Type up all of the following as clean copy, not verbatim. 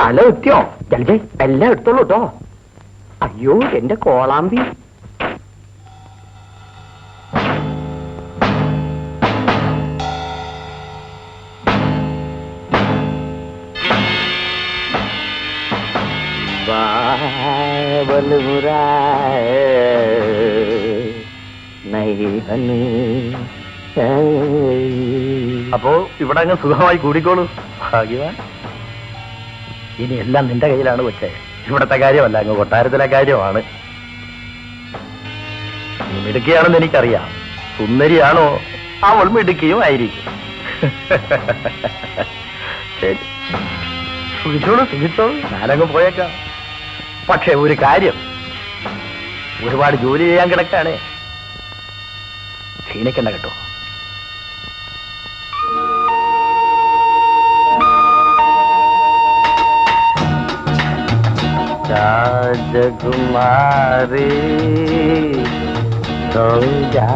തല എത്തിയോ? ജലജ എല്ലാം എടുത്തോളൂ കേട്ടോ. അയ്യോ എന്റെ കോളാമ്പി. അപ്പോ ഇവിടെ അങ്ങ് സുഖമായി കൂടിക്കോളൂ. ഭാഗ്യവാൻ. ഇനി എല്ലാം നിന്റെ കയ്യിലാണ് കൊച്ചേ. ഇവിടത്തെ കാര്യമല്ല, അങ്ങ് കൊട്ടാരത്തിലെ കാര്യമാണ്. നീ മിടുക്കിയാണെന്ന് എനിക്കറിയാം. സുന്ദരിയാണോ? അവൾ മിടുക്കിയും ആയിരിക്കും. ശരി, സുഖിച്ചോളൂ സുഖിച്ചോളൂ, ഞാനങ്ങ് പോയേക്കാം. പക്ഷെ ഒരു കാര്യം, ഒരുപാട് ജോലി ചെയ്യാൻ കിടക്കാണ്. ക്ഷീണിക്കണ്ട കേട്ടോ. രാജകുമാരി സൗജാ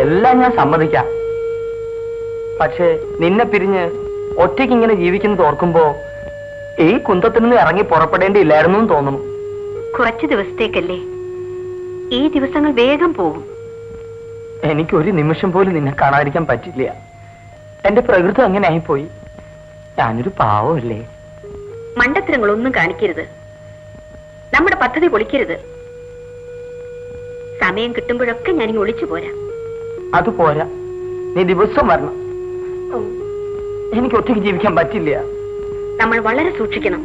എല്ലാം ഞാൻ സമ്മതിക്കാം. പക്ഷേ നിന്നെ പിരിഞ്ഞ് ഒറ്റയ്ക്ക് ഇങ്ങനെ ജീവിക്കുന്നത് ഓർക്കുമ്പോ ഈ കുന്തത്തിൽ നിന്ന് ഇറങ്ങി പുറപ്പെടേണ്ടിയില്ലായിരുന്നു തോന്നുന്നു. കുറച്ചു ദിവസത്തേക്കല്ലേ, ഈ ദിവസങ്ങൾ വേഗം പോകും. എനിക്ക് ഒരു നിമിഷം പോലും നിന്നെ കാണാതിരിക്കാൻ പറ്റില്ല. എന്റെ പ്രകൃതം അങ്ങനെ ആയിപ്പോയി. ഞാനൊരു പാവമല്ലേ. മണ്ടത്തരങ്ങളൊന്നും കാണിക്കരുത്. നമ്മുടെ പദ്ധതി പൊളിക്കരുത്. സമയം കിട്ടുമ്പോഴൊക്കെ ഞാനിങ്ങ് ഒളിച്ചു പോരാ. അത് പോരാ, നീ ദിവസം വരണം. എനിക്ക് ഒറ്റയ്ക്ക് ജീവിക്കാൻ പറ്റില്ല. നമ്മൾ വളരെ സൂക്ഷിക്കണം,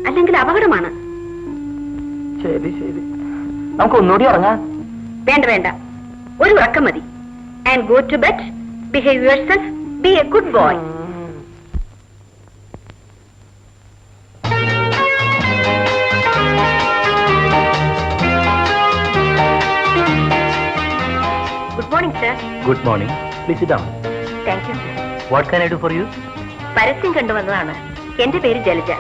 അല്ലെങ്കിൽ അപകടമാണ്. ശരി ശരി, നമുക്ക് ഒന്നുകൂടി ഉറങ്ങാം. വേണ്ട വേണ്ട, ഒരു ഉറക്കം മതി. And go to bed. Behave yourself. Be a good boy. Good morning, sir. Good morning. Please sit down. Thank you, sir. What can I do for you? പരസ്യം കണ്ടുവന്നതാണ്. എന്റെ പേര് ജലജ.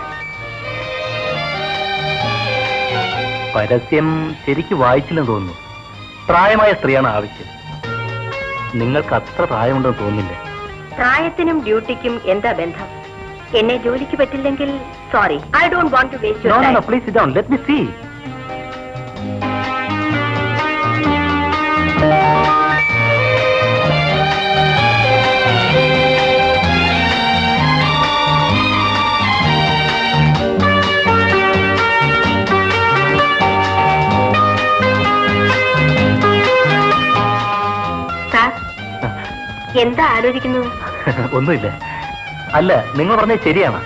പരസ്യം ശരിക്ക് വായിച്ചില്ലെന്ന് തോന്നുന്നു. പ്രായമായ സ്ത്രീയാണ് ആവശ്യം. നിങ്ങൾക്ക് അത്ര പ്രായമുണ്ടെന്ന് തോന്നുന്നില്ല. പ്രായത്തിനും ഡ്യൂട്ടിക്കും എന്താ ബന്ധം? എന്നെ ജോലിക്ക് പറ്റില്ലെങ്കിൽ sorry, I don't want to waste your time. No, please sit down. Let me see. എന്താ ആലോചിക്കുന്നത്? ഒന്നുമില്ല. അല്ല, നിങ്ങൾ പറഞ്ഞത് ശരിയാണ്.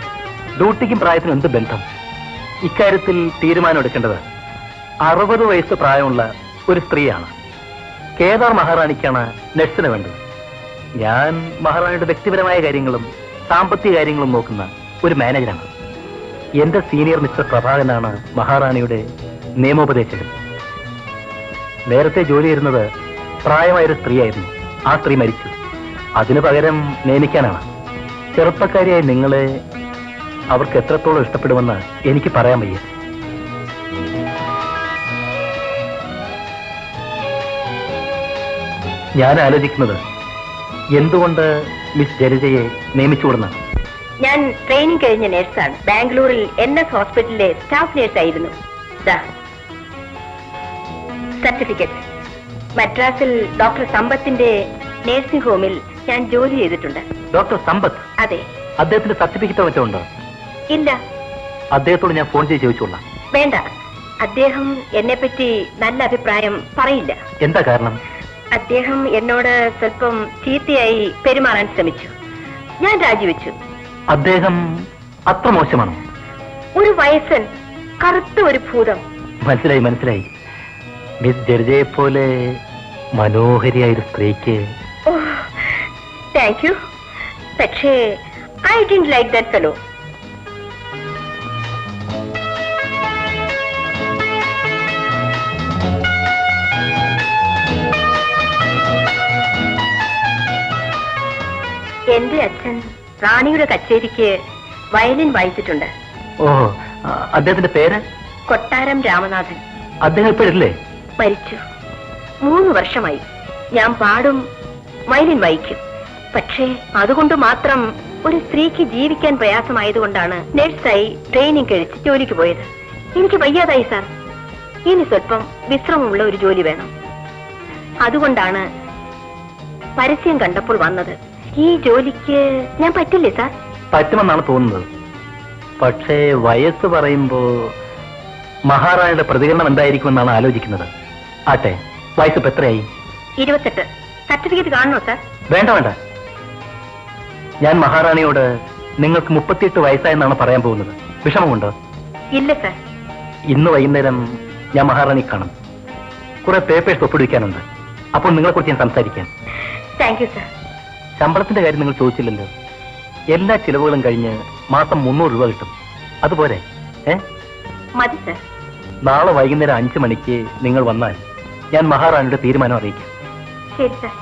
ഡ്യൂട്ടിക്കും പ്രായത്തിനും എന്ത് ബന്ധം? ഇക്കാര്യത്തിൽ തീരുമാനം എടുക്കേണ്ടത് 60 വയസ്സ് പ്രായമുള്ള ഒരു സ്ത്രീയാണ്. കേദാർ മഹാറാണിക്കാണ് നഴ്സിന് വേണ്ടത്. ഞാൻ മഹാറാണിയുടെ വ്യക്തിപരമായ കാര്യങ്ങളും സാമ്പത്തിക കാര്യങ്ങളും നോക്കുന്ന ഒരു മാനേജറാണ്. എന്റെ സീനിയർ മിസ്റ്റർ പ്രഭാകരനാണ് മഹാറാണിയുടെ നിയമോപദേശകൻ. നേരത്തെ ജോലി ചെയ്യുന്നത് പ്രായമായൊരു സ്ത്രീയായിരുന്നു. ആ സ്ത്രീ മരിച്ചു. അതിനു പകരം നിയമിക്കാനാണ്. ചെറുപ്പക്കാരിയായ നിങ്ങളെ അവർക്ക് എത്രത്തോളം ഇഷ്ടപ്പെടുമെന്ന് എനിക്ക് പറയാൻ വയ്യ. ഞാൻ ആലോചിക്കുന്നത് എന്തുകൊണ്ട് മിസ് ജലജയെ നിയമിച്ചുകൂടുന്ന. ഞാൻ ട്രെയിനിങ് കഴിഞ്ഞ നേഴ്സാണ്. ബാംഗ്ലൂരിൽ NS ഹോസ്പിറ്റലിലെ സ്റ്റാഫ് നേഴ്സായിരുന്നു. സർട്ടിഫിക്കറ്റ്. മദ്രാസിൽ ഡോക്ടർ സമ്പത്തിന്റെ നേഴ്സിംഗ് ഹോമിൽ ഞാൻ ജോലി ചെയ്തിട്ടുണ്ട്. ഡോക്ടർ സമ്പത്ത്? അതെ. അദ്ദേഹത്തിന്റെ സർട്ടിഫിക്കറ്റ് മറ്റോ ഉണ്ടോ? ഇല്ല. അദ്ദേഹത്തോട് ഞാൻ ഫോൺ ചെയ്ത് ചോദിച്ചോളാം. വേണ്ട, അദ്ദേഹം എന്നെ പറ്റി നല്ല അഭിപ്രായം പറയില്ല. എന്താ കാരണം? അദ്ദേഹം എന്നോട് സ്വല്പം ചീത്തയായി പെരുമാറാൻ ശ്രമിച്ചു. ഞാൻ രാജിവെച്ചു. അദ്ദേഹം അത്ര മോശമാണോ? ഒരു വയസ്സൻ, കറുത്ത ഒരു ഭൂതം. മനസ്സിലായി മനസ്സിലായി. മിസ് ജഡ്ജയെ പോലെ മനോഹരിയായ ഒരു സ്ത്രീക്ക്. Thank you. പക്ഷേ I didn't like that fellow. എന്റെ അച്ഛൻ റാണിയുടെ കച്ചേരിക്ക് വയലിൻ വായിച്ചിട്ടുണ്ട്. ഓ, അദ്ദേഹത്തിന്റെ പേര്? കൊട്ടാരം രാമനാഥൻ. അദ്ദേഹം ഇപ്പോഴില്ലേ? മരിച്ചു. 3 വർഷമായി. ഞാൻ പാടും, വയലിൻ വായിക്കും. പക്ഷേ അതുകൊണ്ട് മാത്രം ഒരു സ്ത്രീക്ക് ജീവിക്കാൻ പ്രയാസമായതുകൊണ്ടാണ് നഴ്സായി ട്രെയിനിങ് കഴിച്ച് ജോലിക്ക് പോയത്. എനിക്ക് വയ്യാതായി സാർ. ഇനി സ്വല്പം വിശ്രമമുള്ള ഒരു ജോലി വേണം. അതുകൊണ്ടാണ് പരസ്യം കണ്ടപ്പോൾ വന്നത്. ഈ ജോലിക്ക് ഞാൻ പറ്റില്ലേ സാർ? പറ്റുമെന്നാണ് തോന്നുന്നത്. പക്ഷേ വയസ്സ് പറയുമ്പോ മഹാറാണിയുടെ പ്രതികരണം എന്തായിരിക്കുമെന്നാണ് ആലോചിക്കുന്നത്. ആട്ടെ, വയസ്സ് എത്രയായി? 28. സർട്ടിഫിക്കറ്റ് കാണണോ സാർ? വേണ്ട വേണ്ട. ഞാൻ മഹാറാണിയോട് നിങ്ങൾക്ക് 38 വയസ്സായെന്നാണ് പറയാൻ പോകുന്നത്. വിഷമമുണ്ടോ? ഇല്ല സാർ. ഇന്ന് വൈകുന്നേരം ഞാൻ മഹാറാണി കാണും. കുറെ പേപ്പേഴ്സ് ഒപ്പിടിക്കാനുണ്ട്. അപ്പോൾ നിങ്ങളെക്കുറിച്ച് ഞാൻ സംസാരിക്കാം. Thank you sir. ശമ്പളത്തിന്റെ കാര്യം നിങ്ങൾ ചോദിച്ചില്ലല്ലോ. എല്ലാ ചിലവുകളും കഴിഞ്ഞ് മാസം 300 രൂപ കിട്ടും. അതുപോലെ മതി സാർ. നാളെ വൈകുന്നേരം 5 മണിക്ക് നിങ്ങൾ വന്നാൽ ഞാൻ മഹാറാണിയുടെ തീരുമാനം അറിയിക്കാം. ശരി സാർ.